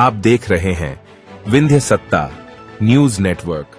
आप देख रहे हैं विंध्य सत्ता न्यूज नेटवर्क।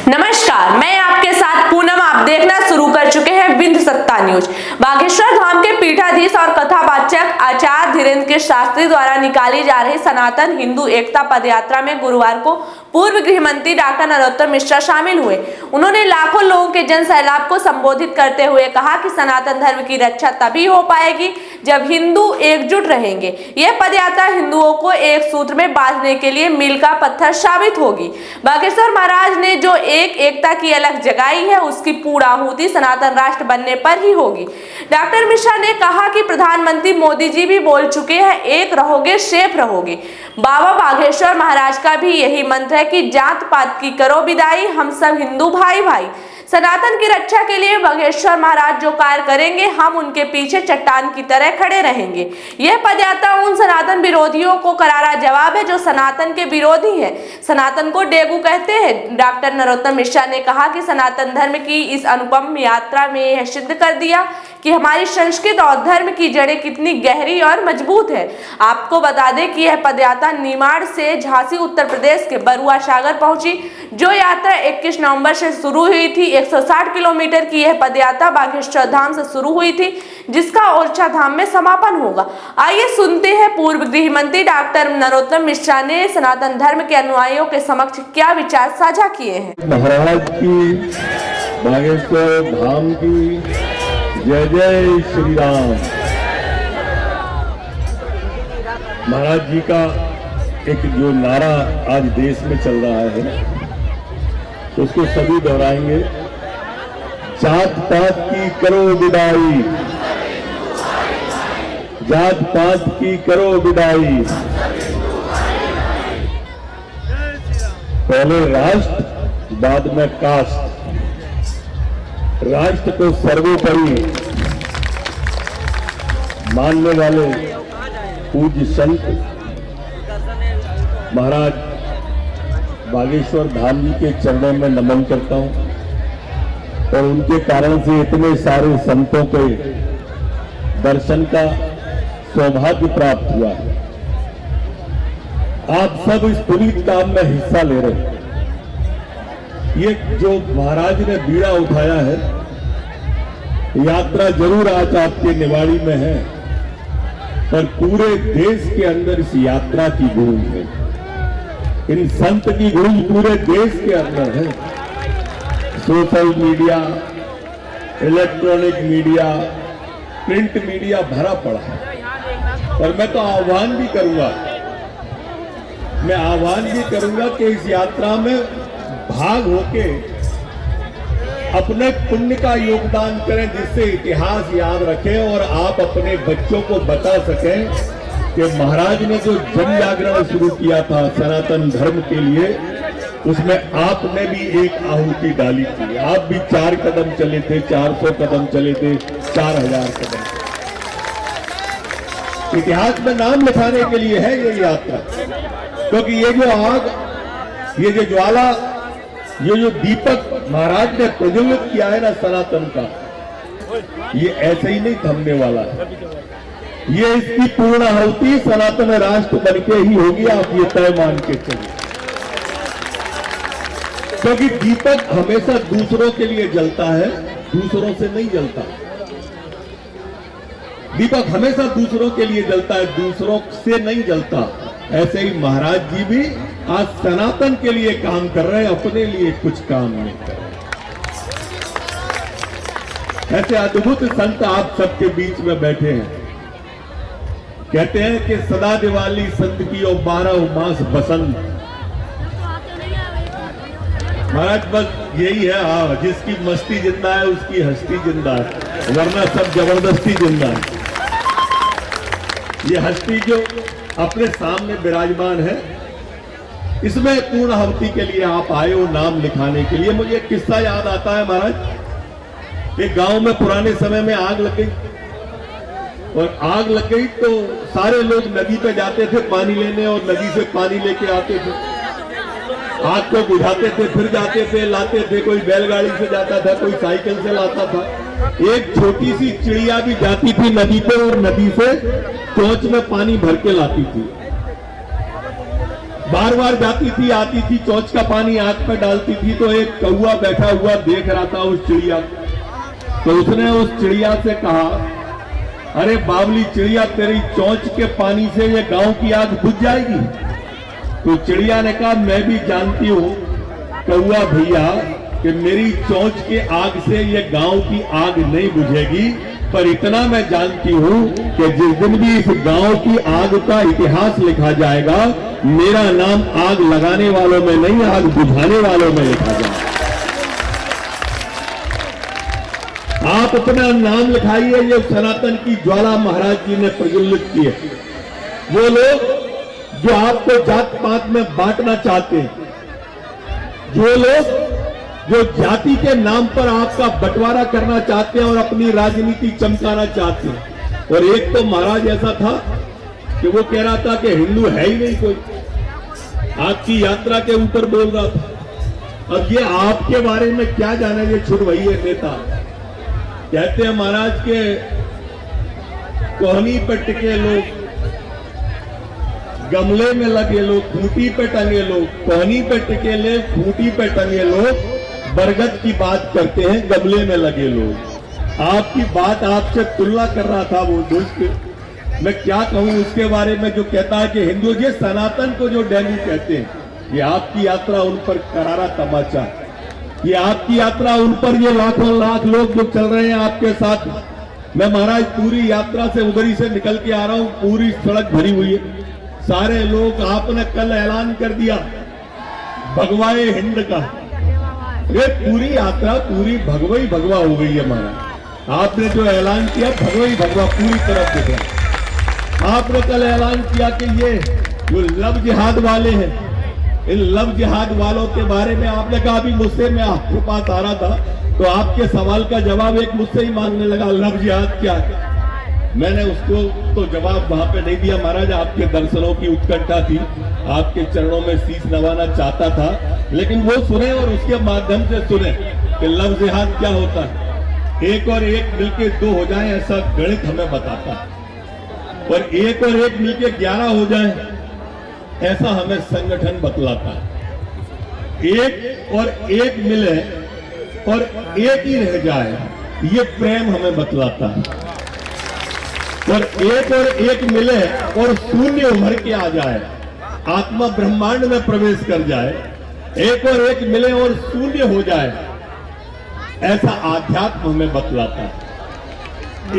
नमस्कार, मैं आपके साथ पूनम। आप देखना शुरू कर चुके हैं विंध्य सत्ता न्यूज। बागेश्वर धाम के पीठाधीश और कथावाचक आचार्य धीरेन्द्र के शास्त्री द्वारा निकाली जा रही सनातन हिंदू एकता पदयात्रा में गुरुवार को पूर्व गृह मंत्री डॉक्टर नरोत्तम मिश्रा शामिल हुए। उन्होंने लाखों लोगों के जन सैलाब को संबोधित करते हुए कहा कि सनातन धर्म की रक्षा तभी हो पाएगी जब हिंदू एकजुट रहेंगे। यह पदयात्रा हिंदुओं को एक सूत्र में बांधने के लिए मील का पत्थर साबित होगी। बागेश्वर महाराज ने जो एकता की अलग जगाई है, उसकी पूर्णाहुति सनातन राष्ट्र बनने पर ही होगी। डॉक्टर मिश्रा ने कहा कि प्रधानमंत्री मोदी जी भी बोल चुके हैं, एक रहोगे सेफ रहोगे। बाबा बागेश्वर महाराज का भी यही मंत्र है कि जात पात की करो विदाई, हम सब हिंदू भाई भाई। सनातन की रक्षा के लिए बागेश्वर महाराज जो कार्य करेंगे, हम उनके पीछे चट्टान की तरह खड़े रहेंगे। यह पदयात्रा उन सनातन विरोधियों को करारा जवाब है जो सनातन के विरोधी हैं, सनातन को डेगू कहते हैं। डॉक्टर नरोत्तम मिश्रा ने कहा कि सनातन धर्म की इस अनुपम यात्रा में यह सिद्ध कर दिया कि हमारी संस्कृति और धर्म की जड़ें कितनी गहरी और मजबूत है। आपको बता दें कि यह पदयात्रा निमाड़ से झांसी उत्तर प्रदेश के बरुआ सागर पहुंची। जो यात्रा 21 नवंबर से शुरू हुई थी, 160 किलोमीटर की यह पदयात्रा बागेश्वर धाम से शुरू हुई थी, जिसका ओरछा धाम में समापन होगा। आइए सुनते हैं पूर्व गृह मंत्री डॉक्टर नरोत्तम मिश्रा ने सनातन धर्म के अनुयायियों के समक्ष क्या विचार साझा किए हैं। महाराज की, बागेश्वर धाम की जय जय श्री राम। महाराज जी का एक जो नारा आज देश में चल रहा है, उसको सभी दोहराएंगे। जात पात की करो विदाई, जात पात की करो विदाई। पहले राष्ट्र, बाद में कास्ट। राष्ट्र को सर्वोपरि मानने वाले पूज्य संत महाराज बागेश्वर धाम जी के चरणों में नमन करता हूं, और उनके कारण से इतने सारे संतों के दर्शन का सौभाग्य प्राप्त हुआ है। आप सब इस पुनीत काम में हिस्सा ले रहे हैं। ये जो महाराज ने बीड़ा उठाया है, यात्रा जरूर आज आपके निवाड़ी में है, पर पूरे देश के अंदर इस यात्रा की गूंज है, इन संत की गूंज पूरे देश के अंदर है। Social media, electronic media, print media भरा पड़ा है। और मैं तो आह्वान भी करूंगा कि इस यात्रा में भाग होके अपने पुण्य का योगदान करें, जिससे इतिहास याद रखें और आप अपने बच्चों को बता सकें कि महाराज ने जो जन जागरण शुरू किया था सनातन धर्म के लिए, उसमें आपने भी एक आहुति डाली थी। आप भी 4 कदम चले थे, 400 कदम चले थे, 4000 कदम। इतिहास में नाम लिखाने के लिए है ये यात्रा, क्योंकि ये जो आग, ये जो ज्वाला, ये जो दीपक महाराज ने प्रज्वलित किया है ना सनातन का, ये ऐसे ही नहीं थमने वाला है। ये इसकी पूर्णाहुति सनातन राष्ट्र बनके ही होगी, आप ये तय मान के चलिए। क्योंकि दीपक हमेशा दूसरों के लिए जलता है, दूसरों से नहीं जलता। दीपक हमेशा दूसरों के लिए जलता है, दूसरों से नहीं जलता। ऐसे ही महाराज जी भी आज सनातन के लिए काम कर रहे हैं, अपने लिए कुछ काम नहीं कर रहे। ऐसे अद्भुत संत आप सबके बीच में बैठे हैं। कहते हैं कि सदा दिवाली संत की और 12 मास बसंत। महाराज बस यही है, हाँ, जिसकी मस्ती जिंदा है उसकी हस्ती जिंदा है, वरना सब जबरदस्ती जिंदा है। ये हस्ती जो अपने सामने विराजमान है, इसमें पूर्णाहुति के लिए आप आए हो, नाम लिखाने के लिए। मुझे एक किस्सा याद आता है महाराज। एक गांव में पुराने समय में आग लग गई, और आग लग गई तो सारे लोग नदी पे जाते थे पानी लेने, और नदी से पानी लेके आते थे। आग को बुझाते थे, फिर जाते थे, लाते थे, कोई बैलगाड़ी से जाता था, कोई साइकिल से लाता था। एक छोटी सी चिड़िया भी जाती थी नदी पे और नदी से चोंच में पानी भर के लाती थी। बार बार जाती थी, आती थी, चोंच का पानी आंख में डालती थी, तो एक कौवा बैठा हुआ देख रहा था उस चिड़िया को। तो उसने उस चिड़िया से कहा, अरे बावली चिड़िया, तेरी चोंच के पानी से ये गांव की आग बुझ जाएगी? तो चिड़िया ने कहा, मैं भी जानती हूं कौवा भैया कि मेरी चोंच के आग से ये गांव की आग नहीं बुझेगी, पर इतना मैं जानती हूं कि जिस दिन भी इस गांव की आग का इतिहास लिखा जाएगा, मेरा नाम आग लगाने वालों में नहीं, आग बुझाने वालों में लिखा जाएगा। आप अपना नाम लिखाइए, ये सनातन की ज्वाला महाराज जी ने प्रज्वलित की है। वो लोग जो आपको जात पात में बांटना चाहते हैं, जो लोग जो जाति के नाम पर आपका बंटवारा करना चाहते हैं और अपनी राजनीति चमकाना चाहते हैं। और एक तो महाराज ऐसा था कि वो कह रहा था कि हिंदू है ही नहीं कोई, आपकी यात्रा के ऊपर बोल रहा था। अब ये आपके बारे में क्या जाने, ये छुड़वई है नेता। कहते हैं महाराज के कोहनी पे टिके लोग, गमले में लगे लोग, खूंटी पे टंगे लोग, कोहनी पे टिके ले, खूंटी पे टंगे लोग, बरगद की बात करते हैं, गमले में लगे लोग। आपकी बात आपसे तुलना कर रहा था वो दोस्त। मैं क्या कहूं उसके बारे में जो कहता है कि हिंदू, ये सनातन को जो डेंगू कहते हैं, ये आपकी यात्रा उन पर करारा तमाचा, ये आपकी यात्रा उन पर, ये लाखों लाख लोग जो चल रहे हैं आपके साथ। मैं महाराज पूरी यात्रा से उधरी से निकल के आ रहा हूं, पूरी सड़क भरी हुई है, सारे लोग। आपने कल ऐलान कर दिया भगवाए हिंद का, ये पूरी यात्रा पूरी भगवई भगवा हो गई है महाराज। आपने जो ऐलान किया भगवई भगवा पूरी तरफ दिख रहा। आपने कल ऐलान किया कि ये जो लव जिहाद वाले हैं, इन लव जिहाद वालों के बारे में आपने कहा, अभी मुझसे मैं आपके पास आ रहा था तो आपके सवाल का जवाब एक मुझसे ही मांगने लगा, लव जिहाद क्या है? मैंने उसको तो जवाब वहां पे नहीं दिया महाराज, आपके दर्शनों की उत्कंठा थी, आपके चरणों में शीश नवाना चाहता था, लेकिन वो सुने और उसके माध्यम से सुने कि लव जिहाद क्या होता है। एक और एक मिलके 2 हो जाए ऐसा गणित हमें बताता है, और एक और एक मिलके 11 हो जाए ऐसा हमें संगठन बतलाता है। एक और एक मिले और एक ही रह जाए, ये प्रेम हमें बतलाता है। और एक मिले और शून्य उभर के आ जाए, आत्मा ब्रह्मांड में प्रवेश कर जाए, एक और एक मिले और शून्य हो जाए, ऐसा आध्यात्म हमें बतलाता है।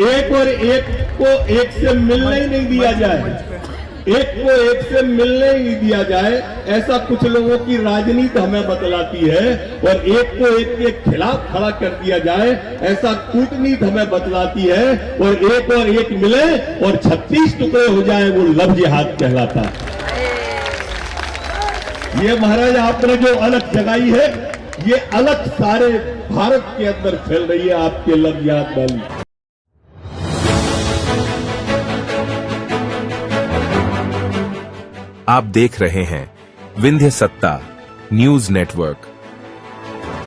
एक और एक को एक से मिलने ही नहीं दिया जाए, एक को एक से मिलने ही नहीं दिया जाए, ऐसा कुछ लोगों की राजनीति हमें बतलाती है। और एक को एक के खिलाफ खड़ा कर दिया जाए, ऐसा कूटनीति हमें बतलाती है। और एक मिले और 36 टुकड़े हो जाए, वो लव जिहाद कहलाता है। ये महाराज आपने जो अलग जगाई है, ये अलग सारे भारत के अंदर फैल रही है आपके लव जिहाद वाली। आप देख रहे हैं विंध्य सत्ता न्यूज नेटवर्क।